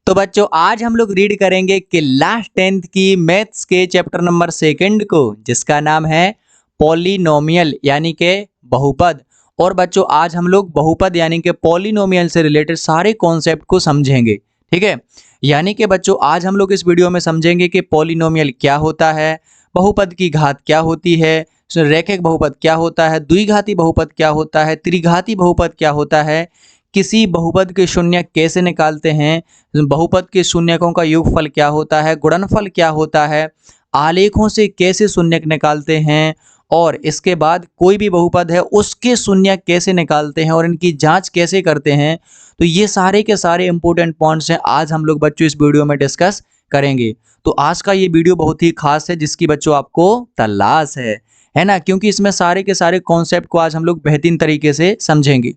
तो बच्चों आज हम लोग रीड करेंगे कि लास्ट 10th की मैथ्स के चैप्टर नंबर 2 को, जिसका नाम है पॉलिनोमियल यानी के बहुपद। और बच्चों आज हम लोग बहुपद यानी कि पॉलिनोमियल से रिलेटेड सारे कॉन्सेप्ट को समझेंगे। ठीक है, यानी कि बच्चों आज हम लोग इस वीडियो में समझेंगे कि पॉलिनोमियल क्या होता है, बहुपद की घात क्या होती है, रैखिक बहुपद क्या होता है, द्विघाती बहुपद क्या होता है, त्रिघाती बहुपद क्या होता है, किसी बहुपद के शून्य कैसे निकालते हैं, बहुपद के शून्यकों का योगफल क्या होता है, गुणनफल क्या होता है, आलेखों से कैसे शून्यक निकालते हैं, और इसके बाद कोई भी बहुपद है उसके शून्यक कैसे निकालते हैं और इनकी जांच कैसे करते हैं। तो ये सारे के सारे इंपॉर्टेंट पॉइंट्स हैं, आज हम लोग बच्चों इस वीडियो में डिस्कस करेंगे। तो आज का ये वीडियो बहुत ही खास है, जिसकी बच्चों आपको तलाश है ना, क्योंकि इसमें सारे के सारे कॉन्सेप्ट को आज हम लोग बेहतरीन तरीके से समझेंगे।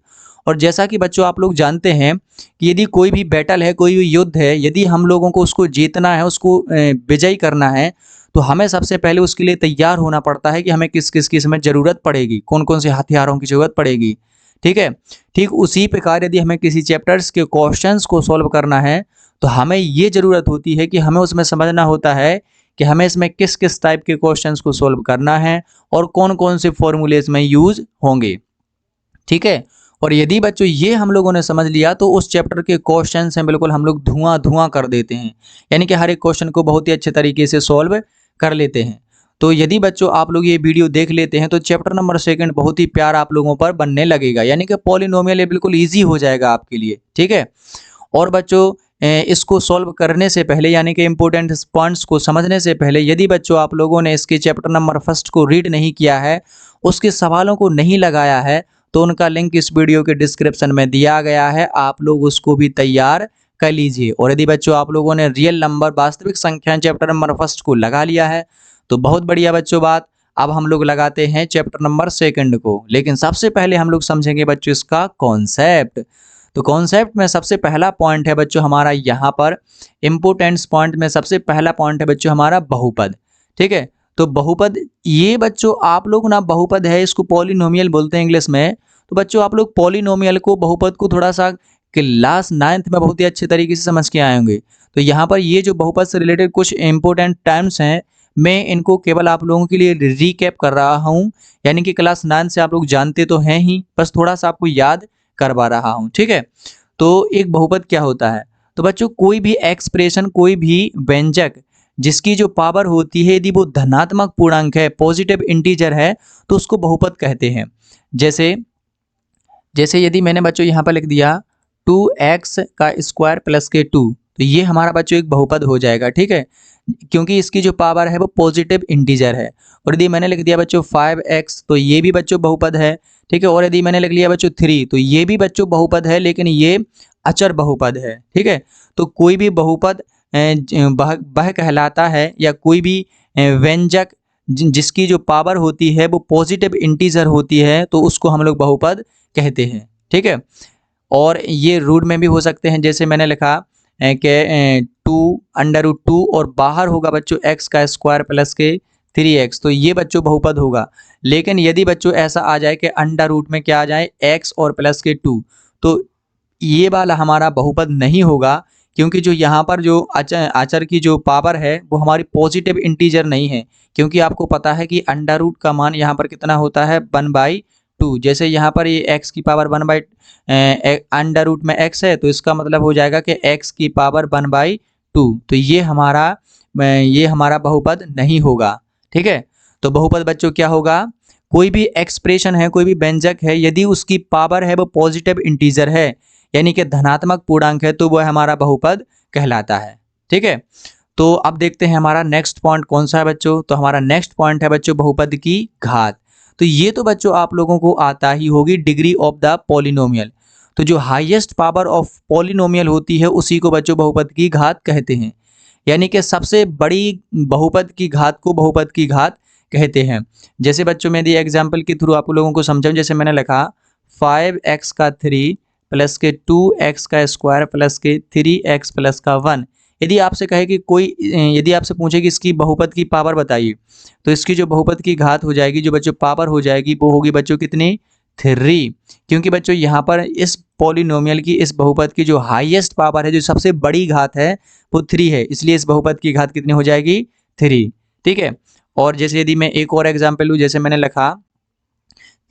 और जैसा कि बच्चों आप लोग जानते हैं कि यदि कोई भी बैटल है, कोई भी युद्ध है, यदि हम लोगों को उसको जीतना है, उसको विजयी करना है, तो हमें सबसे पहले उसके लिए तैयार होना पड़ता है कि हमें किस किस की इसमें ज़रूरत पड़ेगी, कौन कौन से हथियारों की ज़रूरत पड़ेगी। ठीक है, ठीक उसी प्रकार यदि हमें किसी चैप्टर्स के क्वेश्चंस को सॉल्व करना है, तो हमें ये ज़रूरत होती है कि हमें उसमें समझना होता है कि हमें इसमें किस किस टाइप के क्वेश्चंस को सॉल्व करना है और कौन कौन से फॉर्मूले इसमें यूज होंगे। ठीक है, और यदि बच्चों ये हम लोगों ने समझ लिया तो उस चैप्टर के क्वेश्चन हैं बिल्कुल हम लोग धुआं धुआं कर देते हैं, यानी कि हर एक क्वेश्चन को बहुत ही अच्छे तरीके से सॉल्व कर लेते हैं। तो यदि बच्चों आप लोग ये वीडियो देख लेते हैं तो चैप्टर नंबर 2 बहुत ही प्यारा आप लोगों पर बनने लगेगा, यानी कि पॉलिनोमियल ये बिल्कुल ईजी हो जाएगा आपके लिए। ठीक है, और बच्चों इसको सॉल्व करने से पहले यानी कि इम्पोर्टेंट पॉइंट्स को समझने से पहले यदि बच्चों आप लोगों ने इसके चैप्टर नंबर 1 को रीड नहीं किया है, उसके सवालों को नहीं लगाया है, तो उनका लिंक इस वीडियो के डिस्क्रिप्शन में दिया गया है, आप लोग उसको भी तैयार कर लीजिए। और यदि बच्चों आप लोगों ने रियल नंबर वास्तविक संख्या चैप्टर नंबर 1 को लगा लिया है तो बहुत बढ़िया बच्चों बात। अब हम लोग लगाते हैं चैप्टर नंबर 2 को, लेकिन सबसे पहले हम लोग समझेंगे बच्चों इसका कॉन्सेप्ट। तो कॉन्सेप्ट में सबसे पहला पॉइंट है बच्चों हमारा यहाँ पर इम्पोर्टेंट्स पॉइंट में सबसे पहला पॉइंट है बच्चों हमारा बहुपद। ठीक है, तो बहुपद ये बच्चों आप लोग ना बहुपद है इसको पॉलिनोमियल बोलते हैं इंग्लिश में। तो बच्चों आप लोग पॉलिनोमियल को बहुपद को थोड़ा सा क्लास 9th में बहुत ही अच्छे तरीके से समझ के आए होंगे। तो यहाँ पर ये जो बहुपद से रिलेटेड कुछ इंपॉर्टेंट टर्म्स हैं, मैं इनको केवल आप लोगों के लिए रिकैप कर रहा हूँ, यानी कि क्लास 9 से आप लोग जानते तो हैं ही, बस थोड़ा सा आपको याद करवा रहा हूँ। ठीक है, तो एक बहुपद क्या होता है, तो बच्चों कोई भी एक्सप्रेशन, कोई भी व्यंजक जिसकी जो पावर होती है यदि वो धनात्मक पूर्णांक है, पॉजिटिव इंटीजर है, तो उसको बहुपद कहते हैं। जैसे जैसे यदि मैंने बच्चों यहाँ पर लिख दिया 2x का स्क्वायर प्लस के 2, तो ये हमारा बच्चों एक बहुपद हो जाएगा। ठीक है, क्योंकि इसकी जो पावर है वो पॉजिटिव इंटीजर है। और यदि मैंने लिख दिया बच्चों 5x, तो ये भी बच्चों बहुपद है। ठीक है, और यदि मैंने लिख लिया बच्चों 3, तो ये भी बच्चों बहुपद है, लेकिन ये अचर बहुपद है। ठीक है, तो कोई भी बहुपद वह कहलाता है, या कोई भी व्यंजक जिसकी जो पावर होती है वो पॉजिटिव इंटीजर होती है, तो उसको हम लोग बहुपद कहते हैं। ठीक है, और ये रूट में भी हो सकते हैं, जैसे मैंने लिखा कि 2√2 और बाहर होगा बच्चों x का स्क्वायर प्लस के 3x, तो ये बच्चों बहुपद होगा। लेकिन यदि बच्चों ऐसा आ जाए कि अंडर रूट में क्या आ जाए x और प्लस के 2, तो ये वाला हमारा बहुपद नहीं होगा, क्योंकि जो यहाँ पर जो आचर की जो पावर है वो हमारी पॉजिटिव इंटीजर नहीं है। क्योंकि आपको पता है कि अंडर रूट का मान यहाँ पर कितना होता है 1/2। जैसे यहाँ पर ये x की पावर 1/, अंडर रूट में x है, तो इसका मतलब हो जाएगा कि x की पावर 1/2, तो ये हमारा बहुपद नहीं होगा। ठीक है, तो बहुपद बच्चों क्या होगा, कोई भी एक्सप्रेशन है, कोई भी व्यंजक है, यदि उसकी पावर है वो पॉजिटिव इंटीजर है, यानी कि धनात्मक पूर्णांक है, तो वह हमारा बहुपद कहलाता है। ठीक है, तो अब देखते हैं हमारा नेक्स्ट पॉइंट कौन सा है बच्चों। तो हमारा नेक्स्ट पॉइंट है बच्चों बहुपद की घात। तो ये तो बच्चों आप लोगों को आता ही होगी, डिग्री ऑफ द पॉलिनोमियल। तो जो हाईएस्ट पावर ऑफ पॉलिनोमियल होती है उसी को बच्चों बहुपद की घात कहते हैं, यानी कि सबसे बड़ी बहुपद की घात को बहुपद की घात कहते हैं। जैसे बच्चों मैं दिए एग्जाम्पल के थ्रू आप लोगों को समझाऊं, जैसे मैंने लिखा 5x का 3 प्लस के 2x का स्क्वायर प्लस के 3x प्लस का 1। यदि आपसे कहे कि यदि आपसे पूछे कि इसकी बहुपद की पावर बताइए, तो इसकी जो बहुपद की घात हो जाएगी, जो बच्चों पावर हो जाएगी, वो होगी बच्चों कितनी 3, क्योंकि बच्चों यहाँ पर इस पॉलिनोमियल की, इस बहुपद की जो हाईएस्ट पावर है, जो सबसे बड़ी घात है, वो 3 है, इसलिए इस बहुपद की घात कितनी हो जाएगी? 3। ठीक है। और जैसे यदि मैं एक और एग्जाम्पल लूँ, जैसे मैंने लिखा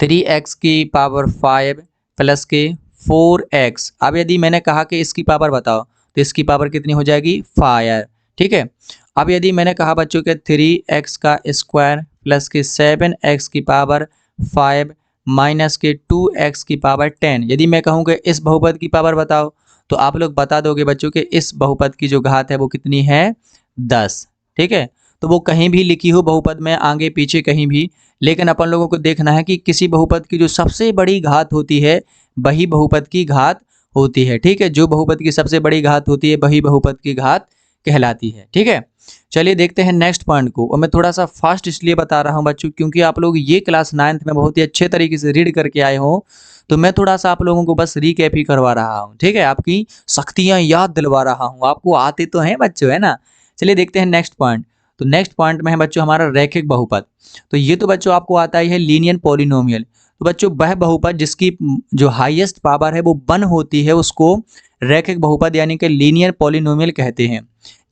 3x की पावर 5 प्लस के 4x। अब यदि मैंने कहा कि इसकी पावर बताओ, तो इसकी पावर कितनी हो जाएगी? 5। ठीक है। अब यदि मैंने कहा बच्चों के 3x का स्क्वायर प्लस के 7x की पावर 5 माइनस के 2x की पावर 10, यदि मैं कहूँ कि इस बहुपद की पावर बताओ, तो आप लोग बता दोगे बच्चों के इस बहुपद की जो घात है वो कितनी है? 10। ठीक है। तो वो कहीं भी लिखी हो बहुपद में, आगे पीछे कहीं भी, लेकिन अपन लोगों को देखना है कि किसी बहुपद की जो सबसे बड़ी घात होती है वही बहुपद की घात होती है। ठीक है। जो बहुपद की सबसे बड़ी घात होती है वही बहुपद की घात कहलाती है। ठीक है। चलिए देखते हैं नेक्स्ट पॉइंट को। और मैं थोड़ा सा फास्ट इसलिए बता रहा हूं बच्चों, क्योंकि आप लोग ये क्लास 9th में बहुत ही अच्छे तरीके से रीड करके आए हो, तो मैं थोड़ा सा आप लोगों को बस रिकैप ही करवा रहा हूँ। ठीक है। आपकी शक्तियां याद दिलवा रहा हूँ, आपको आते तो हैं बच्चों, है ना। चलिए देखते हैं नेक्स्ट पॉइंट। तो नेक्स्ट पॉइंट में है बच्चों हमारा रैखिक बहुपद। तो ये तो बच्चों आपको आता ही है लीनियर पॉलिनोमियल। तो बच्चों वह बहुपद जिसकी जो हाईएस्ट पावर है वो 1 होती है, उसको रैखिक बहुपद यानी कि लीनियर पॉलिनोमियल कहते हैं।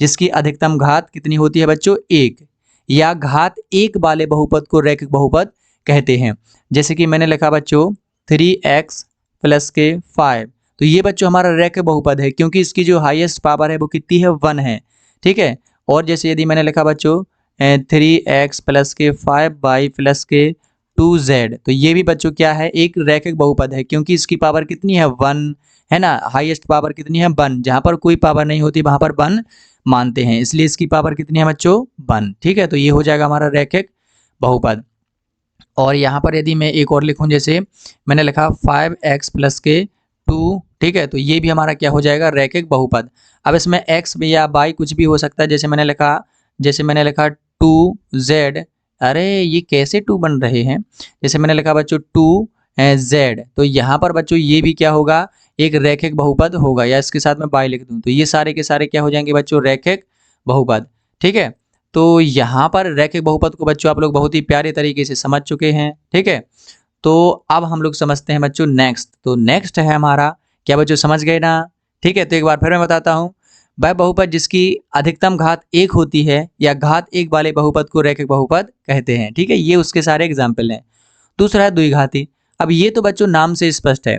जिसकी अधिकतम घात कितनी होती है बच्चों? 1, या घात 1 वाले बहुपद को रैखिक बहुपद कहते हैं। जैसे कि मैंने लिखा बच्चों 3x प्लस के 5, तो ये बच्चों हमारा रैखिक बहुपद है, क्योंकि इसकी जो हाईएस्ट पावर है वो कितनी है? 1 है। ठीक है। और जैसे यदि मैंने लिखा बच्चों 3x प्लस के 5y प्लस के 2z, तो ये भी बच्चों क्या है? एक रैखिक बहुपद है, क्योंकि इसकी पावर कितनी है? 1 है ना। हाईएस्ट पावर कितनी है? 1। जहां पर कोई पावर नहीं होती वहां पर 1 मानते हैं, इसलिए इसकी पावर कितनी है बच्चों? 1। ठीक है। तो ये हो जाएगा हमारा रैखिक बहुपद। और यहाँ पर यदि मैं एक और लिखूं, जैसे मैंने लिखा 5x प्लस के 2, ठीक है, तो ये भी हमारा क्या हो जाएगा? रैखिक बहुपद। अब इसमें x या y कुछ भी हो सकता है। जैसे मैंने लिखा 2z, अरे ये कैसे 2 बन रहे हैं? जैसे मैंने लिखा बच्चों 2z, तो यहाँ पर बच्चों ये भी क्या होगा? एक रैखिक बहुपद होगा। या इसके साथ मैं y लिख दूं तो ये सारे के सारे क्या हो जाएंगे बच्चों? रैखिक बहुपद। ठीक है। तो यहाँ पर रैखिक बहुपद को बच्चों आप लोग बहुत ही प्यारे तरीके से समझ चुके हैं। ठीक है। तो अब हम लोग समझते हैं बच्चों नेक्स्ट। तो नेक्स्ट है हमारा, क्या बच्चों समझ गए ना? ठीक है। तो एक बार फिर मैं बताता हूँ, वह बहुपद जिसकी अधिकतम घात 1 होती है या घात 1 वाले बहुपद को रैखिक बहुपद कहते हैं। ठीक है। ये उसके सारे एग्जाम्पल हैं। दूसरा है द्विघाती। अब ये तो बच्चों नाम से स्पष्ट है,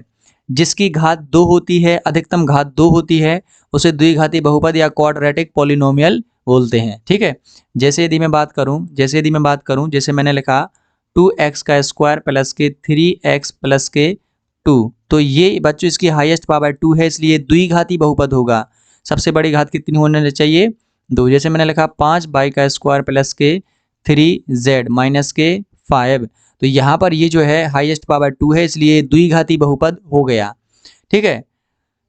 जिसकी घात 2 होती है, अधिकतम घात 2 होती है, उसे द्विघाती बहुपद या क्वाड्रेटिक पॉलिनोमियल बोलते हैं। ठीक है। जैसे यदि मैं बात करूं, जैसे मैंने लिखा 2x का स्क्वायर प्लस के 3x प्लस के 2, तो ये बच्चों इसकी हाईएस्ट पावर 2 है, इसलिए द्विघाती बहुपद होगा। सबसे बड़ी घात कितनी होने चाहिए? 2। जैसे मैंने लिखा 5y का स्क्वायर प्लस के 3z माइनस के 5, तो यहाँ पर ये जो है हाईएस्ट पावर 2 है, इसलिए द्विघाती बहुपद हो गया। ठीक है।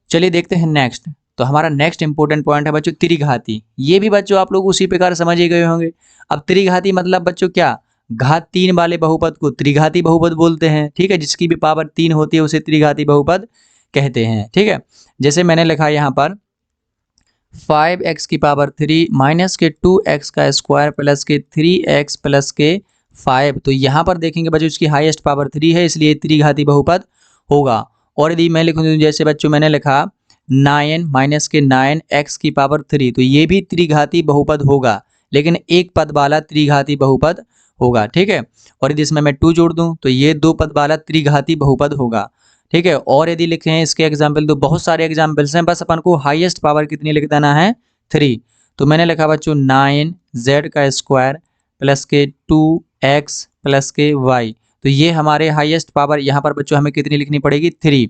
चलिए देखते हैं नेक्स्ट। तो हमारा नेक्स्ट इंपॉर्टेंट पॉइंट है बच्चों त्रिघाती। ये भी बच्चों आप लोग उसी प्रकार समझ ही गए होंगे। अब त्रिघाती मतलब बच्चों क्या? घात 3 वाले बहुपद को त्रिघाती बहुपद बोलते हैं। ठीक है। जिसकी भी पावर 3 होती है उसे त्रिघाती बहुपद कहते हैं। ठीक है। जैसे मैंने लिखा यहाँ पर 5x की पावर 3 माइनस के 2x का स्क्वायर प्लस के 3x प्लस के 5, तो यहाँ पर देखेंगे बच्चों इसकी हाईएस्ट पावर 3 है, इसलिए त्रिघाती बहुपद होगा। और यदि मैं लिखूँ जैसे बच्चों मैंने लिखा 9 माइनस के 9x की पावर 3, तो ये भी त्रिघाती बहुपद होगा, लेकिन एक पद वाला त्रिघाती बहुपद होगा। ठीक है। और यदि इसमें मैं 2 जोड़ दूं तो ये 2 पद वाला त्रिघाती बहुपद होगा। ठीक है। और यदि लिखे हैं इसके एग्जाम्पल, तो बहुत सारे एग्जाम्पल्स हैं, बस अपन को हाईएस्ट पावर कितनी लिख देना है? 3। तो मैंने लिखा बच्चों 9z का स्क्वायर प्लस के 2x प्लस के y, तो ये हमारे हाईएस्ट पावर यहाँ पर बच्चों हमें कितनी लिखनी पड़ेगी? 3।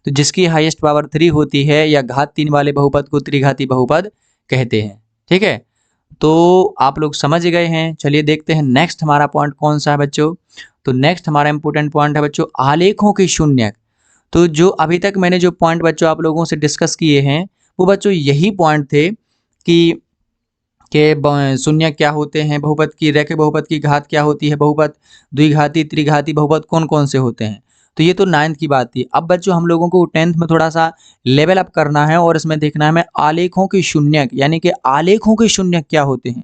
तो जिसकी हाईएस्ट पावर 3 होती है या घात 3 वाले बहुपद को त्रिघाती बहुपद कहते हैं। ठीक है। तो आप लोग समझ गए हैं। चलिए देखते हैं नेक्स्ट हमारा पॉइंट कौन सा है बच्चों। तो नेक्स्ट हमारा इंपॉर्टेंट पॉइंट है बच्चों आलेखों की शून्यक। तो जो अभी तक मैंने जो पॉइंट बच्चों आप लोगों से डिस्कस किए हैं वो बच्चों यही पॉइंट थे कि शून्य क्या होते हैं, बहुपद की रैखिक बहुपद की घात क्या होती है, बहुपद द्विघाती त्रिघाती बहुपद कौन कौन से होते हैं। तो ये तो 9th की बात थी। अब बच्चों हम लोगों को 10th में थोड़ा सा लेवल अप करना है और इसमें देखना है हमें आलेखों की शून्यक, यानी कि आलेखों के शून्यक क्या होते हैं।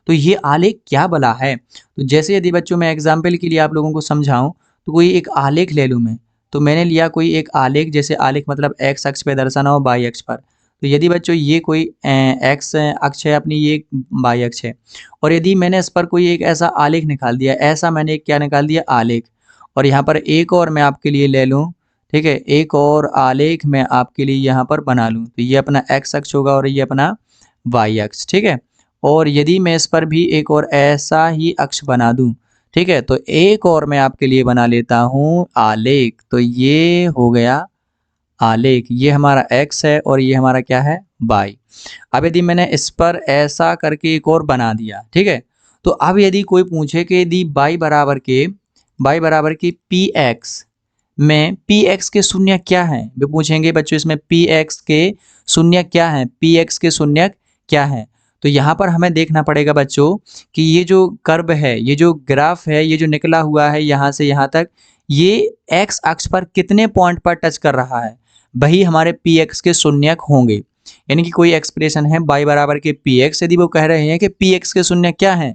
तो ये आलेख क्या बला है? तो जैसे यदि बच्चों मैं एग्जाम्पल के लिए आप लोगों को समझाऊं, तो कोई एक आलेख ले लूँ मैं, तो मैंने लिया कोई एक आलेख, जैसे आलेख मतलब एक्स अक्ष पे दर्शाना हो वाई अक्ष पर। तो यदि बच्चों ये कोई एक्स अक्ष है अपनी, ये वाई अक्ष है, और यदि मैंने इस पर कोई एक ऐसा आलेख निकाल दिया, ऐसा मैंने एक क्या निकाल दिया, आलेख। और यहाँ पर एक और मैं आपके लिए ले लूँ, ठीक है, एक और आलेख मैं आपके लिए यहाँ पर बना लूँ, तो ये अपना एक्स अक्ष होगा और ये अपना वाई अक्ष, ठीक है। और यदि मैं इस पर भी एक और ऐसा ही अक्ष बना दूँ, ठीक है, तो एक और मैं आपके लिए बना लेता हूँ आलेख। तो ये हो गया आलेख, ये हमारा x है और ये हमारा क्या है, y। अब यदि मैंने इस पर ऐसा करके एक और बना दिया, ठीक है, तो अब यदि कोई पूछे कि यदि y बराबर के px में px के शून्य क्या है, वे पूछेंगे बच्चों इसमें px के शून्य क्या है, px के शून्य क्या है। तो यहाँ पर हमें देखना पड़ेगा बच्चों कि ये जो कर्व है, ये जो ग्राफ है, ये जो निकला हुआ है यहाँ से यहाँ तक, ये x अक्ष पर कितने पॉइंट पर टच कर रहा है, वही हमारे px के शून्यक होंगे। यानी कि कोई एक्सप्रेशन है y बराबर के px, यदि वो कह रहे हैं कि px के शून्य क्या है,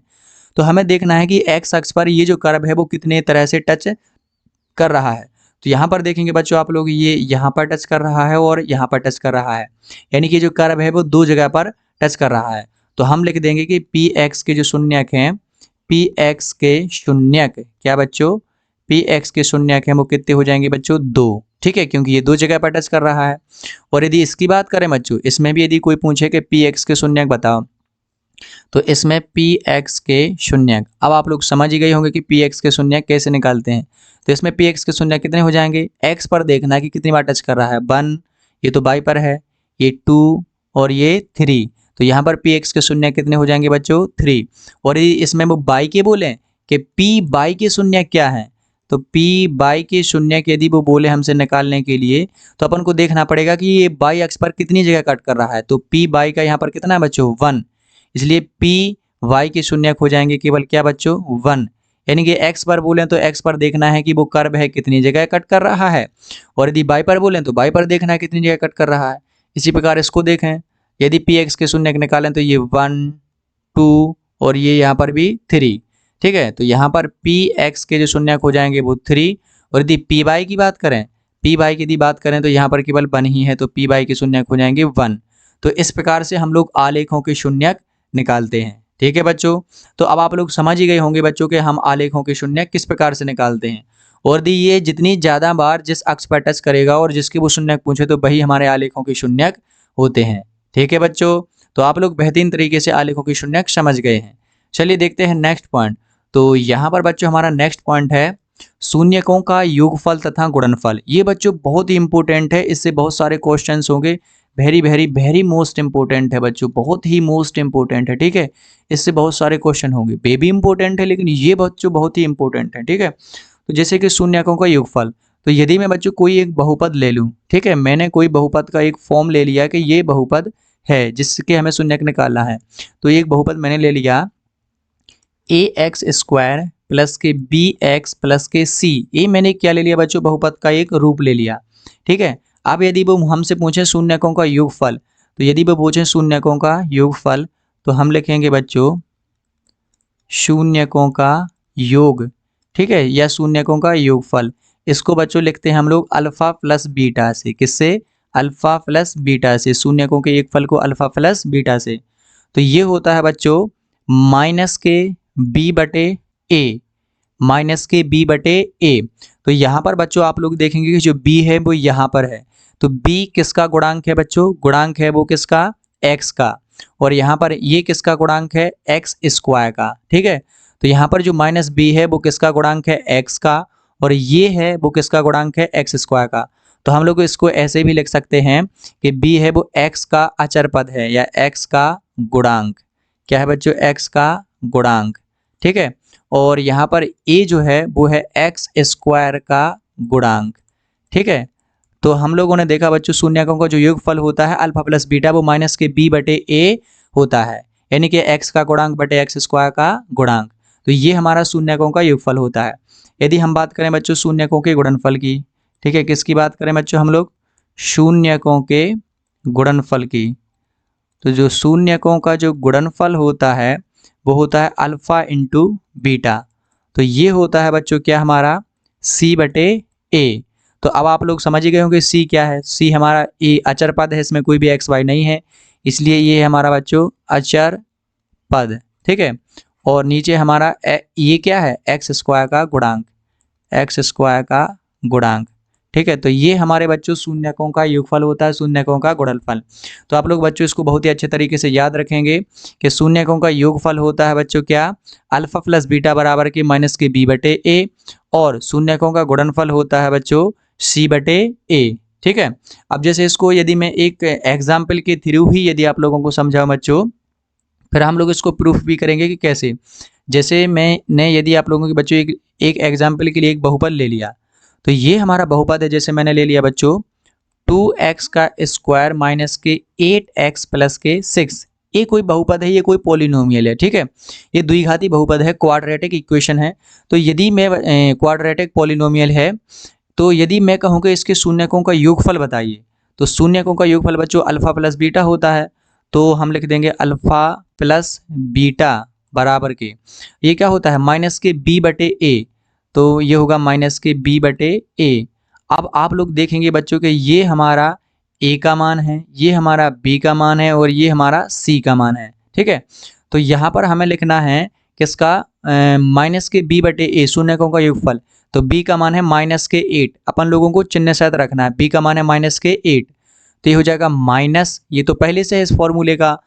तो हमें देखना है कि x अक्ष पर ये जो कर्व है वो कितने तरह से टच कर रहा है। तो यहाँ पर देखेंगे बच्चों आप लोग, ये यहाँ पर टच कर रहा है और यहाँ पर टच कर रहा है, यानी कि जो कर्व है वो दो जगह पर टच कर रहा है। तो हम लिख देंगे कि px के जो शून्यक हैं, px के शून्यक क्या बच्चों, px के शून्यक हैं वो कितने हो जाएंगे बच्चों, 2, ठीक है, क्योंकि ये दो जगह पर टच कर रहा है। और यदि इसकी बात करें बच्चों, इसमें भी यदि कोई पूछे कि px के शून्यक बताओ, तो इसमें px के शून्यक, अब आप लोग समझ ही गए होंगे कि px के शून्यक कैसे निकालते हैं। तो इसमें px के शून्यक कितने हो जाएंगे, x पर देखना कि कितनी बार टच कर रहा है, 1, ये तो y पर है, ये 2 और ये 3। तो यहाँ पर px के शून्य कितने हो जाएंगे बच्चों, 3। और यदि इसमें वो y के बोले कि p y के शून्य क्या है, तो p y के शून्य यदि वो बोले हमसे निकालने के लिए, तो अपन को देखना पड़ेगा कि ये y अक्ष पर कितनी जगह कट कर रहा है। तो p y का यहाँ पर कितना है बच्चों, 1, इसलिए p y के शून्य हो जाएंगे केवल क्या बच्चों, 1। यानी कि x पर बोलें तो x पर देखना है कि वो कर्व है कितनी जगह कट कर रहा है, और यदि y पर बोलें तो y पर देखना है कितनी जगह कट कर रहा है। इसी प्रकार इसको देखें, यदि px के शून्य निकालें तो ये 1, 2 और ये यहाँ पर भी 3, ठीक है। तो यहाँ पर px के जो शून्य हो जाएंगे वो 3, और यदि py की बात करें, py की यदि बात करें तो यहाँ पर केवल 1 ही है, तो py के शून्य हो जाएंगे 1। तो इस प्रकार से हम लोग आलेखों के शून्यक निकालते हैं, ठीक है बच्चों। तो अब आप लोग समझ ही गए होंगे बच्चों के हम आलेखों के शून्यक किस प्रकार से निकालते हैं। और यदि ये जितनी ज़्यादा बार जिस अक्ष पर टच करेगा और जिसके वो शून्यक पूछे तो वही हमारे आलेखों के शून्यक होते हैं, ठीक है बच्चों। तो आप लोग बेहतरीन तरीके से आलेखों की शून्यक समझ गए हैं। चलिए देखते हैं नेक्स्ट पॉइंट। तो यहाँ पर बच्चों हमारा नेक्स्ट पॉइंट है शून्यकों का योगफल तथा गुणनफल। ये बच्चों बहुत ही इंपॉर्टेंट है, इससे बहुत सारे क्वेश्चंस होंगे, very very very most important है बच्चों, बहुत ही मोस्ट इंपॉर्टेंट है, ठीक है। इससे बहुत सारे क्वेश्चन होंगे, वे भी इंपॉर्टेंट है लेकिन ये बच्चों बहुत ही इंपॉर्टेंट है, ठीक है। तो जैसे कि शून्यकों का योगफल, तो यदि मैं बच्चों कोई एक बहुपद ले लूँ, ठीक है, मैंने कोई बहुपद का एक फॉर्म ले लिया कि ये बहुपद है जिसके हमें शून्यक निकालना है। तो एक बहुपद मैंने ले लिया ax² प्लस के bx प्लस के c, ये मैंने क्या ले लिया बच्चों, बहुपद का एक रूप ले लिया, ठीक है। अब यदि वो हमसे पूछे शून्यकों का योगफल, तो यदि वो पूछे शून्यकों का योगफल तो हम लिखेंगे बच्चों शून्यकों का योग, ठीक है, या शून्यकों का योगफल। इसको बच्चों लिखते हैं हम लोग अल्फा प्लस बीटा से, किससे, अल्फा प्लस बीटा से, शून्यकों के योगफल को अल्फा प्लस बीटा से। तो ये होता है बच्चों माइनस के b बटे a, माइनस के b बटे a। तो यहाँ पर बच्चों आप लोग देखेंगे कि जो b है वो यहाँ पर है, तो b किसका गुणांक है बच्चों, गुणांक है वो किसका, x का, और यहाँ पर ये किसका गुणांक है, x² का, ठीक है। तो यहाँ पर जो माइनस b है वो किसका गुणांक है, x का, और ये है वो किसका गुणांक है, x² का। तो हम लोग इसको ऐसे भी लिख सकते हैं कि b है वो x का अचर पद है या x का गुणांक, क्या है बच्चों, x का गुणांक, ठीक है। और यहाँ पर a जो है वो है x² का गुणांक, ठीक है। तो हम लोगों ने देखा बच्चों शून्यकों का जो योगफल होता है अल्फा प्लस बीटा वो माइनस के b बटे a होता है, यानी कि x का गुणांक बटे x² का गुणांक। तो ये हमारा शून्यकों का योगफल होता है। यदि हम बात करें बच्चों शून्यकों के गुणनफल की, ठीक है, किसकी बात करें बच्चों हम लोग, शून्यकों के गुणनफल की। तो जो शून्यकों का जो गुणनफल होता है वो होता है अल्फा इंटू बीटा। तो ये होता है बच्चों क्या हमारा c बटे a। तो अब आप लोग समझ ही गए होंगे c क्या है। c हमारा a अचर पद है, इसमें कोई भी एक्स वाई नहीं है, इसलिए ये हमारा बच्चों अचर पद, ठीक है। और नीचे हमारा ये क्या है, एक्स स्क्वायर का गुणांक, एक्स स्क्वायर का गुणांक, ठीक है। तो ये हमारे बच्चों शून्यकों का योगफल होता है, शून्यकों का गुणनफल। तो आप लोग बच्चों इसको बहुत ही अच्छे तरीके से याद रखेंगे कि शून्यकों का योगफल होता है बच्चों क्या, अल्फा प्लस बीटा बराबर के माइनस के बी बटे ए, और शून्यकों का गुणनफल होता है बच्चों सी बटे ए, ठीक है। अब जैसे इसको यदि मैं एक एग्जाम्पल के थ्रू ही यदि आप लोगों को समझाऊं बच्चों, फिर हम लोग इसको प्रूफ भी करेंगे कि कैसे। जैसे मैंने यदि आप लोगों के बच्चों एक एग्जाम्पल के लिए एक बहुपद ले लिया, तो ये हमारा बहुपद है, जैसे मैंने ले लिया बच्चों 2x का स्क्वायर माइनस के 8x प्लस के 6। ये कोई बहुपद है, ये कोई पॉलिनोमियल है, ठीक है। ये द्विघाती बहुपद है, क्वाड्रेटिक इक्वेशन है। तो यदि मैं क्वाड्रेटिक पॉलिनोमियल है, तो यदि मैं कहूँ कि इसके शून्यकों का योगफल बताइए, तो शून्यकों का योगफल बच्चों अल्फा प्लस बीटा होता है। तो हम लिख देंगे अल्फा प्लस बीटा बराबर के, ये क्या होता है, माइनस के बी बटे ए। तो ये होगा माइनस के बी बटे ए। अब आप लोग देखेंगे बच्चों के ये हमारा ए का मान है, ये हमारा बी का मान है, और ये हमारा सी का मान है, ठीक है। तो यहाँ पर हमें लिखना है किसका, माइनस के बी बटे ए, शून्यकों का योगफल। तो बी का मान है माइनस के 8, अपन लोगों को चिन्ह सहित रखना है, बी का मान है माइनस के 8। तो ये हो जाएगा माइनस, ये तो पहले से है इस फॉर्मूले का,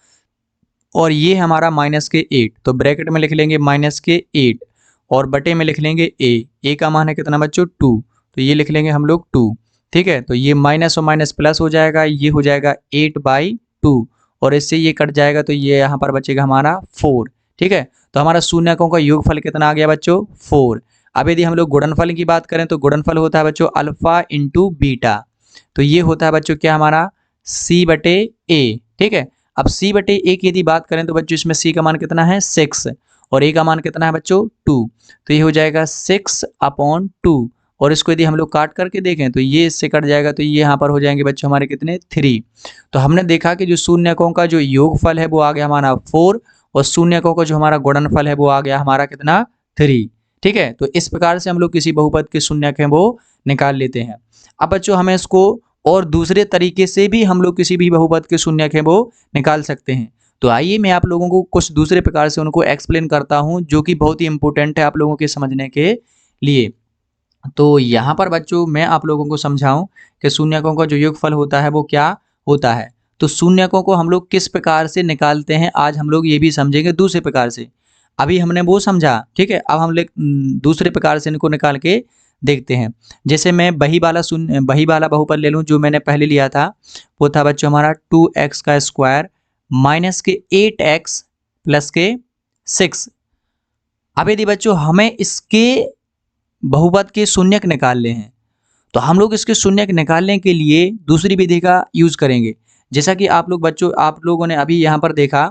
और ये हमारा माइनस के 8, तो ब्रैकेट में लिख लेंगे माइनस के 8, और बटे में लिख लेंगे ए का मान है कितना बच्चों 2, तो ये लिख लेंगे हम लोग 2, ठीक है। तो ये माइनस और माइनस प्लस हो जाएगा, ये हो जाएगा 8/2, और इससे ये कट जाएगा, तो ये यहाँ पर बचेगा हमारा 4, ठीक है। तो हमारा शून्यकों का योगफल कितना आ गया बच्चों 4। अब यदि हम लोग गुणनफल की बात करें, तो गुणनफल होता है बच्चों अल्फा इंटू बीटा। तो ये होता है बच्चों क्या हमारा सी बटे ए, ठीक है। अब सी बटे ए की यदि बात करें, तो बच्चों इसमें सी का मान कितना है 6, और ए का मान कितना है बच्चों 2। तो ये हो जाएगा 6/2, और इसको यदि हम लोग काट करके देखें, तो ये इससे कट जाएगा, तो ये यहाँ पर हो जाएंगे बच्चों हमारे कितने 3। तो हमने देखा कि जो शून्यकों का जो योगफल है वो आ गया हमारा 4, और शून्यकों का जो हमारा गुणनफल है वो आ गया हमारा कितना 3, ठीक है। तो इस प्रकार से हम लोग किसी बहुपद के शून्यक हैं वो निकाल लेते हैं। अब बच्चों हमें इसको और दूसरे तरीके से भी हम लोग किसी भी बहुपद के शून्यक हैं वो निकाल सकते हैं। तो आइए मैं आप लोगों को कुछ दूसरे प्रकार से उनको एक्सप्लेन करता हूं, जो कि बहुत ही इंपॉर्टेंट है आप लोगों के समझने के लिए। तो यहाँ पर बच्चों मैं आप लोगों को समझाऊं कि शून्यकों का जो योगफल होता है वो क्या होता है। तो शून्यकों को हम लोग किस प्रकार से निकालते हैं, आज हम लोग ये भी समझेंगे दूसरे प्रकार से। अभी हमने वो समझा, ठीक है। अब हम लोग दूसरे प्रकार से इनको निकाल के देखते हैं। जैसे मैं वही वाला बहुपद ले लूँ जो मैंने पहले लिया था, वो था बच्चों हमारा 2x का स्क्वायर माइनस के 8x प्लस के 6। अब यदि बच्चों हमें इसके बहुपद के शून्यक निकालने हैं, तो हम लोग इसके शून्यक निकालने के लिए दूसरी विधि का यूज करेंगे। जैसा कि आप लोग बच्चों, आप लोगों ने अभी यहाँ पर देखा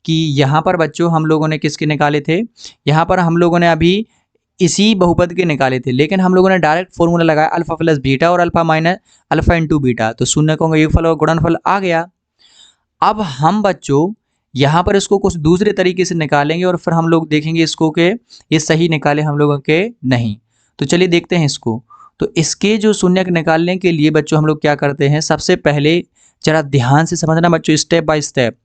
कि यहाँ पर बच्चों हम लोगों ने किसके निकाले थे, यहाँ पर हम लोगों ने अभी इसी बहुपद के निकाले थे, लेकिन हम लोगों ने डायरेक्ट फॉर्मूला लगाया अल्फा प्लस बीटा और alpha minus alpha into beta. तो शून्यकों का योगफल और गुणनफल आ गया। अब हम बच्चों यहाँ पर इसको कुछ दूसरे तरीके से निकालेंगे, और फिर हम लोग देखेंगे इसको के ये सही निकाले हम लोगों के नहीं। तो चलिए देखते हैं इसको। तो इसके जो शून्यक निकालने के लिए बच्चों हम लोग क्या करते हैं, सबसे पहले जरा ध्यान से समझना बच्चों, स्टेप बाय स्टेप।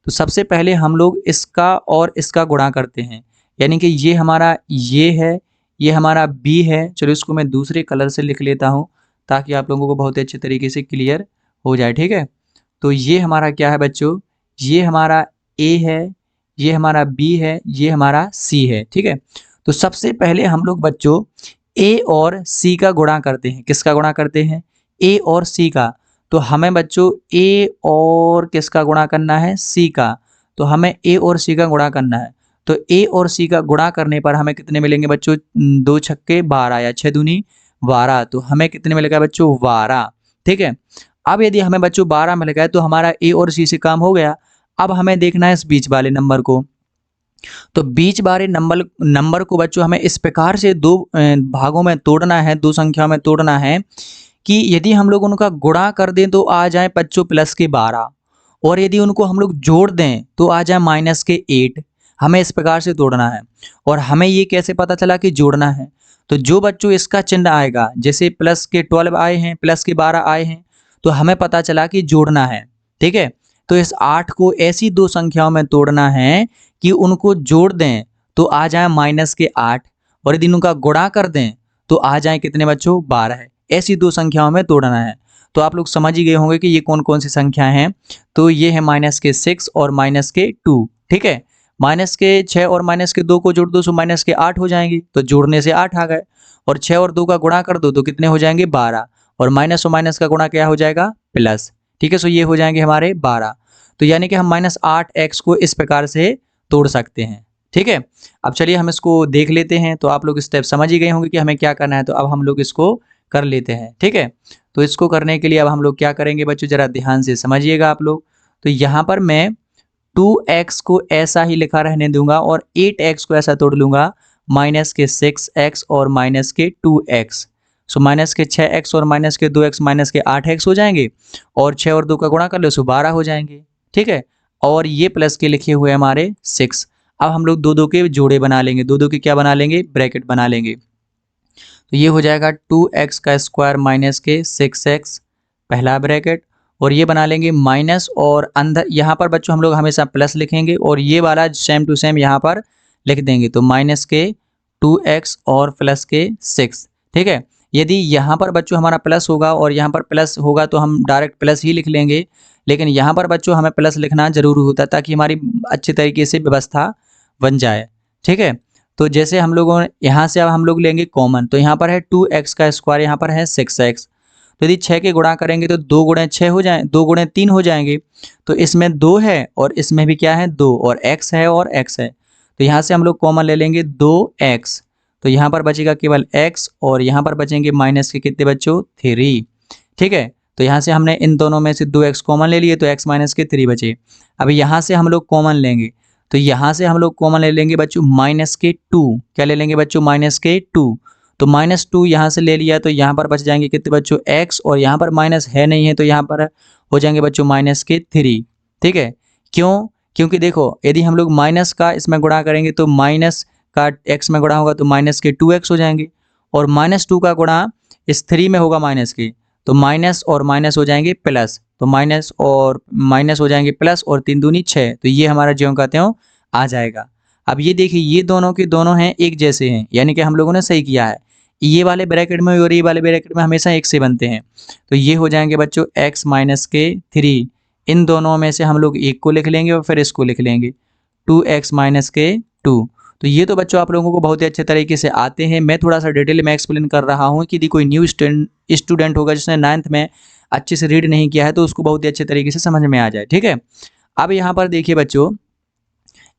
तो सबसे पहले हम लोग इसका और इसका गुणा करते हैं, यानी कि ये हमारा ये है, ये हमारा बी है। चलो इसको मैं दूसरे कलर से लिख लेता हूँ ताकि आप लोगों को बहुत अच्छे तरीके से क्लियर हो जाए, ठीक है। तो ये हमारा क्या है बच्चों, ये हमारा ए है, ये हमारा बी है, ये हमारा सी है, ठीक है। तो सबसे पहले हम लोग बच्चों ए और सी का गुणा करते हैं। किसका गुणा करते हैं, ए और सी का। तो हमें बच्चों ए और किसका गुणा करना है, सी का। तो हमें ए और सी का गुणा करना है। तो ए और सी का गुणा करने पर हमें कितने मिलेंगे बच्चों, 2 छक्के 12 या 6 दूनी 12। तो हमें कितने मिलेगा बच्चों 12, ठीक है। अब यदि हमें बच्चों 12 मिल गए तो हमारा ए और सी से काम हो गया। अब हमें देखना है इस बीच वाले नंबर को। तो बीच वाले नंबर को बच्चों हमें इस प्रकार से 2 भागों में तोड़ना है, 2 संख्याओं में तोड़ना है कि यदि हम लोग उनका गुणा कर दें तो आ जाए बच्चों प्लस के 12, और यदि उनको हम लोग जोड़ दें तो आ जाए माइनस के 8। हमें इस प्रकार से तोड़ना है। और हमें ये कैसे पता चला कि जोड़ना है, तो जो बच्चों इसका चिन्ह आएगा, जैसे प्लस के 12 आए हैं, प्लस के 12 आए हैं, तो हमें पता चला कि जोड़ना है। ठीक है, तो इस 8 को ऐसी दो संख्याओं में तोड़ना है कि उनको जोड़ दें तो आ जाए माइनस के 8, और यदि उनका गुणा कर दें तो आ जाए कितने बच्चों, 12। ऐसी दो संख्याओं में तोड़ना है। तो आप लोग समझ ही गए होंगे कि ये कौन कौन सी संख्याएं हैं। तो ये है माइनस के 6 और माइनस के 2। ठीक है, माइनस के 6 और माइनस के 2 को जोड़ दो तो माइनस के 8 हो जाएंगे, तो जोड़ने से 8 आ गए। और 6 और 2 का गुणा कर दो तो कितने हो जाएंगे, 12। और माइनस का गुणा क्या हो जाएगा, प्लस। ठीक है, सो ये हो जाएंगे हमारे 12। तो यानी कि हम -8x को इस प्रकार से तोड़ सकते हैं। ठीक है, अब चलिए हम इसको देख लेते हैं। तो आप लोग स्टेप समझ ही गए होंगे कि हमें क्या करना है। तो अब हम लोग इसको कर लेते हैं। ठीक है, तो इसको करने के लिए अब हम लोग क्या करेंगे बच्चों, जरा ध्यान से समझिएगा आप लोग। तो यहाँ पर मैं 2x को ऐसा ही लिखा रहने दूंगा और 8x को ऐसा तोड़ लूंगा, माइनस के 6x और माइनस के 2x। सो माइनस के 6x और माइनस के 2x माइनस के 8x हो जाएंगे, और 6 और 2 का गुणा कर लो सो 12 हो जाएंगे। ठीक है, और ये प्लस के लिखे हुए हमारे 6। अब हम लोग दो दो के जोड़े बना लेंगे, दो दो के क्या बना लेंगे, ब्रैकेट बना लेंगे। तो ये हो जाएगा 2x का स्क्वायर माइनस के 6x, पहला ब्रैकेट, और ये बना लेंगे माइनस, और अंदर यहाँ पर बच्चों हम लोग हमेशा प्लस लिखेंगे, और ये वाला सेम टू सेम यहाँ पर लिख देंगे। तो माइनस के 2x और प्लस के 6। ठीक है, यदि यहाँ पर बच्चों हमारा प्लस होगा और यहाँ पर प्लस होगा तो हम डायरेक्ट प्लस ही लिख लेंगे, लेकिन यहाँ पर बच्चों हमें प्लस लिखना जरूरी होता है ताकि हमारी अच्छी तरीके से व्यवस्था बन जाए। ठीक है, तो जैसे हम लोगों यहाँ से अब हम लोग लेंगे कॉमन, तो यहाँ पर है 2x का स्क्वायर, यहाँ पर है 6x। तो यदि 6 के गुणा करेंगे तो 2 गुणे 6 हो जाए, 2 गुणे 3 हो जाएंगे। तो इसमें 2 है और इसमें भी क्या है, 2, और x है और x है। तो यहाँ से हम लोग कॉमन ले लेंगे 2x। तो यहाँ पर बचेगा केवल x, और यहाँ पर बचेंगे माइनस के कितने बच्चों, 3। ठीक है, तो यहाँ से हमने इन दोनों में से 2x कॉमन ले लिए तो x माइनस के 3 बचे। अब यहाँ से हम लोग कॉमन लेंगे, तो यहाँ से हम लोग कॉमन ले लेंगे बच्चों माइनस के 2। क्या ले लेंगे बच्चों, माइनस के 2। तो -2 यहाँ से ले लिया तो यहाँ पर बच जाएंगे कितने बच्चों, x, और यहाँ पर माइनस है नहीं है तो यहाँ पर हो जाएंगे बच्चों माइनस के 3। ठीक है, क्यों, क्योंकि देखो यदि हम लोग माइनस का इसमें गुणा करेंगे तो माइनस का x में गुणा होगा तो माइनस के 2x हो जाएंगे, और -2 का गुणा इस 3 में होगा माइनस के, तो माइनस और माइनस हो जाएंगे प्लस, तो माइनस और माइनस हो जाएंगे प्लस, और 3 दूनी 6, तो ये हमारा ज्यों का त्यों आ जाएगा। अब ये देखिए ये दोनों के दोनों हैं एक जैसे हैं, यानी कि हम लोगों ने सही किया है। ये वाले ब्रैकेट में और ये वाले ब्रैकेट में हमेशा एक से बनते हैं। तो ये हो जाएंगे बच्चों x माइनस के 3। इन दोनों में से हम लोग एक को लिख लेंगे और फिर इसको लिख लेंगे 2x माइनस के 2। तो ये तो बच्चों आप लोगों को बहुत ही अच्छे तरीके से आते हैं। मैं थोड़ा सा डिटेल में एक्सप्लेन कर रहा हूँ कि यदि कोई न्यू स्टूडेंट होगा जिसने 9th में अच्छे से रीड नहीं किया है तो उसको बहुत ही अच्छे तरीके से समझ में आ जाए। ठीक है, अब यहाँ पर देखिए बच्चों,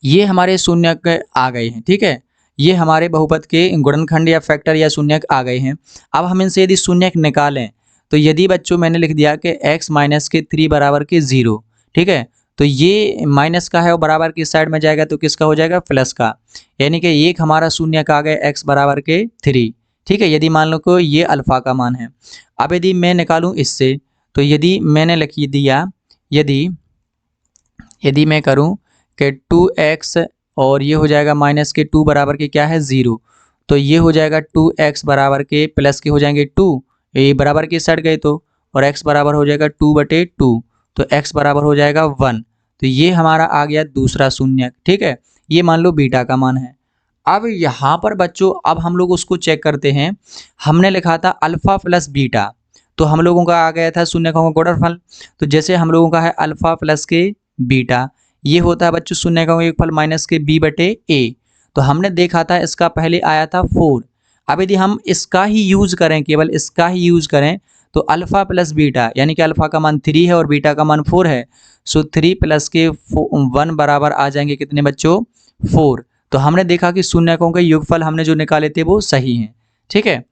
ये हमारे शून्यक आ गए हैं। ठीक है, ये हमारे बहुपद के गुणनखंड या फैक्टर या शून्यक आ गए हैं। अब हम इनसे यदि शून्यक निकालें तो यदि बच्चों मैंने लिख दिया कि x माइनस के 3 बराबर के 0। ठीक है, तो ये माइनस का है और बराबर की साइड में जाएगा तो किसका हो जाएगा, प्लस का, यानी कि एक हमारा शून्यक आ गया x बराबर के 3। ठीक है, यदि मान लो को ये अल्फा का मान है। अब यदि मैं निकालूं इससे, तो यदि मैंने लिख दिया, यदि मैं करूं कि 2x और ये हो जाएगा माइनस के 2 बराबर के क्या है, 0, तो ये हो जाएगा 2x बराबर के प्लस के हो जाएंगे 2, ये बराबर की साइड गए तो, और x बराबर हो जाएगा 2/2, तो x बराबर हो जाएगा 1। तो ये हमारा आ गया दूसरा शून्यक। ठीक है, ये मान लो बीटा का मान है। अब यहाँ पर बच्चों अब हम लोग उसको चेक करते हैं। हमने लिखा था अल्फा प्लस बीटा, तो हम लोगों का आ गया था शून्यकों का गुणनफल। तो जैसे हम लोगों का है अल्फा प्लस के बीटा, ये होता है बच्चों शून्यकों का योगफल माइनस के b/a। तो हमने देखा था इसका पहले आया था 4। अब यदि हम इसका ही यूज करें, केवल इसका ही यूज करें, तो अल्फा प्लस बीटा यानी कि अल्फा का मान 3 है और बीटा का मान 4 है, सो 3 प्लस के 1 बराबर आ जाएंगे कितने बच्चों, 4। तो हमने देखा कि शून्यकों के योगफल हमने जो निकाले थे वो सही हैं। ठीक है,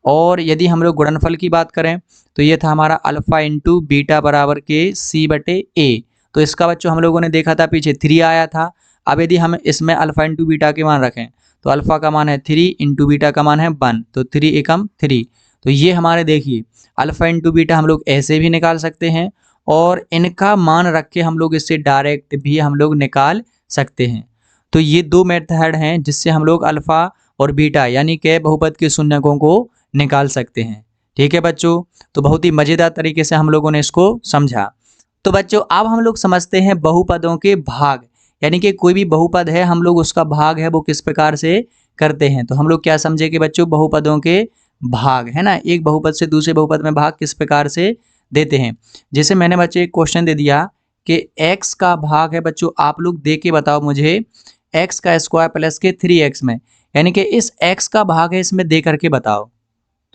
और यदि हम लोग गुणनफल की बात करें तो ये था हमारा अल्फा इंटू बीटा बराबर के c/a। तो इसका बच्चों हम लोगों ने देखा था पीछे 3 आया था। अब यदि हम इसमें अल्फा इंटू बीटा के मान रखें तो अल्फा का मान है 3 इंटू बीटा का मान है 1, तो 3 एकम 3। तो ये हमारे देखिए अल्फा इंटू बीटा हम लोग ऐसे भी निकाल सकते हैं, और इनका मान रख के हम लोग इससे डायरेक्ट भी हम लोग निकाल सकते हैं। तो ये दो मेथड हैं जिससे हम लोग अल्फा और बीटा यानी कि बहुपद के शून्यकों को निकाल सकते हैं। ठीक है बच्चों, तो बहुत ही मज़ेदार तरीके से हम लोगों ने इसको समझा। तो बच्चों अब हम लोग समझते हैं बहुपदों के भाग, यानी कि कोई भी बहुपद है हम लोग उसका भाग है वो किस प्रकार से करते हैं। तो हम लोग क्या समझे कि बच्चों बहुपदों के भाग है ना, एक बहुपद से दूसरे बहुपद में भाग किस प्रकार से देते हैं। जैसे मैंने बच्चे एक क्वेश्चन दे दिया कि x का भाग है बच्चों, आप लोग दे के बताओ मुझे x का स्क्वायर प्लस के 3x में, यानी कि इस x का भाग है इसमें दे करके बताओ।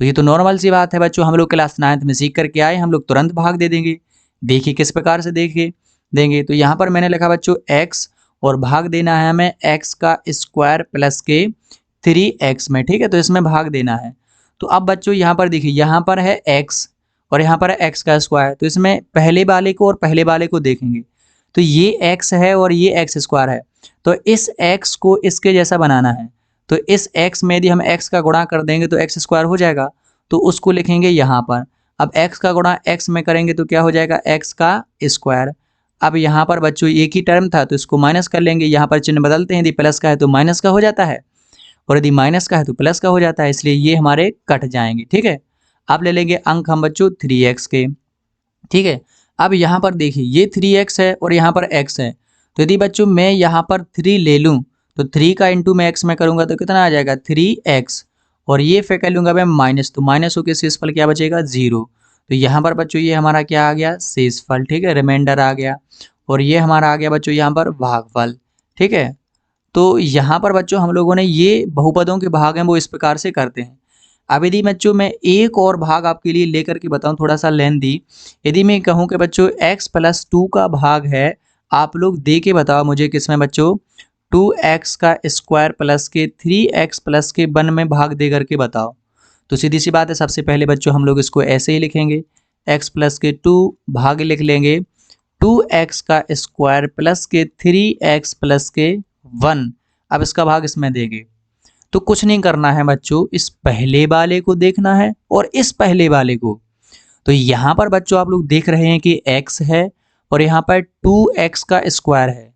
तो ये तो नॉर्मल सी बात है बच्चों, हम लोग क्लास 9th में सीख करके आए, हम लोग तुरंत भाग दे देंगे। देखिए किस प्रकार से देखिए देंगे। तो यहाँ पर मैंने लिखा बच्चों x और भाग देना है हमें x का स्क्वायर प्लस के 3x में। ठीक है, तो इसमें भाग देना है। तो अब बच्चों यहाँ पर देखिए, यहाँ पर है x और यहाँ पर है x का स्क्वायर, तो इसमें पहले वाले को और पहले वाले को देखेंगे तो ये x है और ये x स्क्वायर है, तो इस x को इसके जैसा बनाना है। तो इस x में यदि हम x का गुणा कर देंगे तो x स्क्वायर हो जाएगा, तो उसको लिखेंगे यहाँ पर। अब x का गुणा x में करेंगे तो क्या हो जाएगा, x का स्क्वायर। अब यहाँ पर बच्चों एक ही टर्म था तो इसको माइनस कर लेंगे, यहाँ पर चिन्ह बदलते हैं, यदि प्लस का है तो माइनस का हो जाता है और यदि माइनस का है तो प्लस का हो जाता है, इसलिए ये हमारे कट जाएंगे। ठीक है, अब ले लेंगे अंक हम बच्चों 3x के। ठीक है, अब यहाँ पर देखिए ये 3x है और यहाँ पर x है, तो यदि बच्चों मैं यहाँ पर 3 ले लूँ तो 3 का इंटू मैं x में करूँगा तो कितना आ जाएगा 3x, और ये फिर कर लूँगा मैं माइनस, तो माइनस होकर शेषफल क्या बचेगा 0। तो यहाँ पर बच्चों ये हमारा क्या आ गया शेषफल। ठीक है, रिमाइंडर आ गया, और ये हमारा आ गया बच्चों यहाँ पर भागफल। ठीक है, तो यहाँ पर बच्चों हम लोगों ने ये बहुपदों के भाग हैं वो इस प्रकार से करते हैं। अब यदि बच्चों मैं एक और भाग आपके लिए लेकर के बताऊं, थोड़ा सा लेंथी, यदि मैं कहूं कि बच्चों x + 2 का भाग है, आप लोग दे के बताओ मुझे किसमें बच्चों 2x का स्क्वायर प्लस के 3x प्लस के 1 में भाग दे करके बताओ। तो सीधी सी बात है, सबसे पहले बच्चों हम लोग इसको ऐसे ही लिखेंगे, x प्लस के 2 भाग लिख लेंगे 2x का स्क्वायर प्लस के 3x प्लस के 1। अब इसका भाग इसमें देंगे तो कुछ नहीं करना है बच्चों, इस पहले वाले को देखना है और इस पहले वाले को। तो यहाँ पर बच्चों आप लोग देख रहे हैं कि x है और यहाँ पर 2x का स्क्वायर है,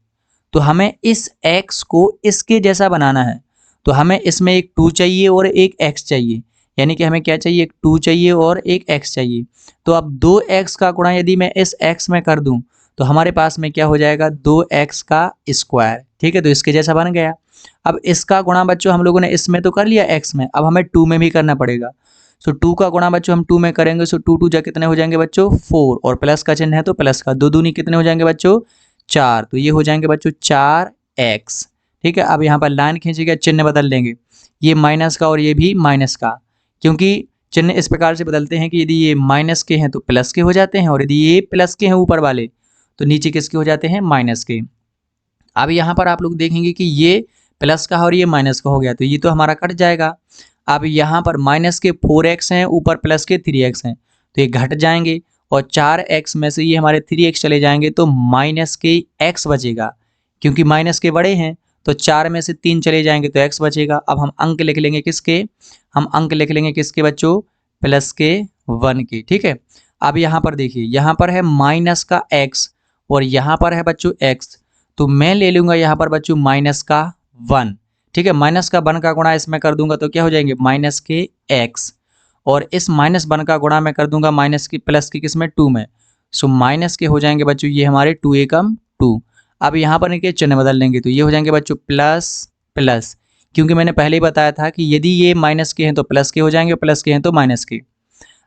तो हमें इस x को इसके जैसा बनाना है। तो हमें इसमें एक 2 चाहिए और एक x चाहिए, यानी कि हमें क्या चाहिए, एक 2 चाहिए और एक x चाहिए। तो अब 2x का गुणा यदि मैं इस x में कर दूं तो हमारे पास में क्या हो जाएगा 2x का स्क्वायर। ठीक है, तो इसके जैसा बन गया। अब इसका गुणा बच्चों हम लोगों ने इसमें तो कर लिया x में, अब हमें 2 में भी करना पड़ेगा। सो 2 का गुणा बच्चों हम 2 में करेंगे, सो 2 2 जा कितने हो जाएंगे बच्चों 4, और प्लस का चिन्ह है तो प्लस का, 2 दूनी कितने हो जाएंगे बच्चों 4, तो ये हो जाएंगे बच्चों 4x। ठीक है, अब यहाँ पर लाइन खींचेगा, चिन्ह बदल देंगे, ये माइनस का और ये भी माइनस का, क्योंकि चिन्ह इस प्रकार से बदलते हैं कि यदि ये माइनस के हैं तो प्लस के हो जाते हैं, और यदि ये प्लस के हैं ऊपर वाले तो नीचे किसके हो जाते हैं माइनस के। अब यहाँ पर आप लोग देखेंगे कि ये प्लस का और ये माइनस का हो गया, तो ये तो हमारा कट जाएगा। अब यहाँ पर माइनस के 4x हैं, ऊपर प्लस के 3x हैं, तो ये घट जाएंगे, और 4x में से ये हमारे 3x चले जाएंगे तो माइनस के x बचेगा, क्योंकि माइनस के बड़े हैं तो 4 में से 3 चले जाएंगे तो x बचेगा। अब हम अंक लिख लेंगे किसके, हम अंक लिख लेंगे किसके बच्चों प्लस के 1 के। ठीक है, अब यहाँ पर देखिए, यहाँ पर है माइनस का x और यहाँ पर है बच्चों x, तो मैं ले लूँगा यहाँ पर बच्चों माइनस का 1। ठीक है, माइनस का 1 का गुणा इसमें कर दूंगा तो क्या हो जाएंगे माइनस के x, और इस माइनस 1 का गुणा मैं कर दूंगा माइनस की प्लस की किसमें 2 में, सो माइनस के हो जाएंगे बच्चों ये हमारे 2 एकम 2। अब यहाँ पर इनके चिन्ह बदल लेंगे तो ये हो जाएंगे बच्चों प्लस प्लस, क्योंकि मैंने पहले ही बताया था कि यदि ये माइनस के हैं तो प्लस के हो जाएंगे, प्लस के हैं तो माइनस के।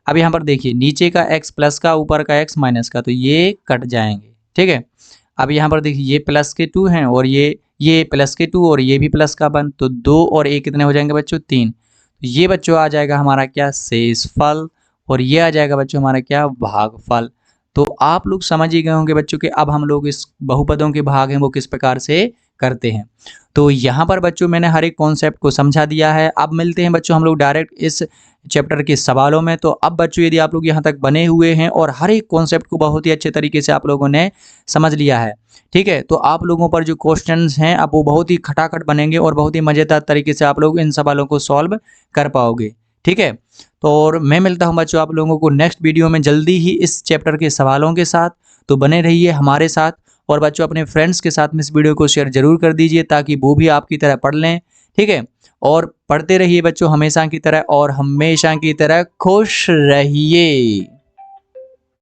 अब यहाँ पर देखिए नीचे का x प्लस का, ऊपर का x माइनस का, तो ये कट जाएंगे। ठीक है, अब यहाँ पर देखिए ये प्लस के 2 हैं और ये प्लस के 2 और ये भी प्लस का 1, तो 2 और 1 कितने हो जाएंगे बच्चों 3। तो ये बच्चों आ जाएगा हमारा क्या शेषफल, और ये आ जाएगा बच्चों हमारा क्या भागफल। तो आप लोग समझ ही गए होंगे बच्चों कि अब हम लोग इस बहुपदों के भाग हैं वो किस प्रकार से करते हैं। तो यहाँ पर बच्चों मैंने हर एक कॉन्सेप्ट को समझा दिया है। अब मिलते हैं बच्चों हम लोग डायरेक्ट इस चैप्टर के सवालों में। तो अब बच्चों यदि आप लोग यहाँ तक बने हुए हैं और हर एक कॉन्सेप्ट को बहुत ही अच्छे तरीके से आप लोगों ने समझ लिया है, ठीक है, तो आप लोगों पर जो क्वेश्चंस हैं अब वो बहुत ही खटाखट बनेंगे और बहुत ही मज़ेदार तरीके से आप लोग इन सवालों को सॉल्व कर पाओगे। ठीक है, तो और मैं मिलता हूँ बच्चों आप लोगों को नेक्स्ट वीडियो में जल्दी ही इस चैप्टर के सवालों के साथ। तो बने रहिए हमारे साथ, और बच्चों अपने फ्रेंड्स के साथ में इस वीडियो को शेयर जरूर कर दीजिए ताकि वो भी आपकी तरह पढ़ लें। ठीक है, और पढ़ते रहिए बच्चों हमेशा की तरह, और हमेशा की तरह खुश रहिए।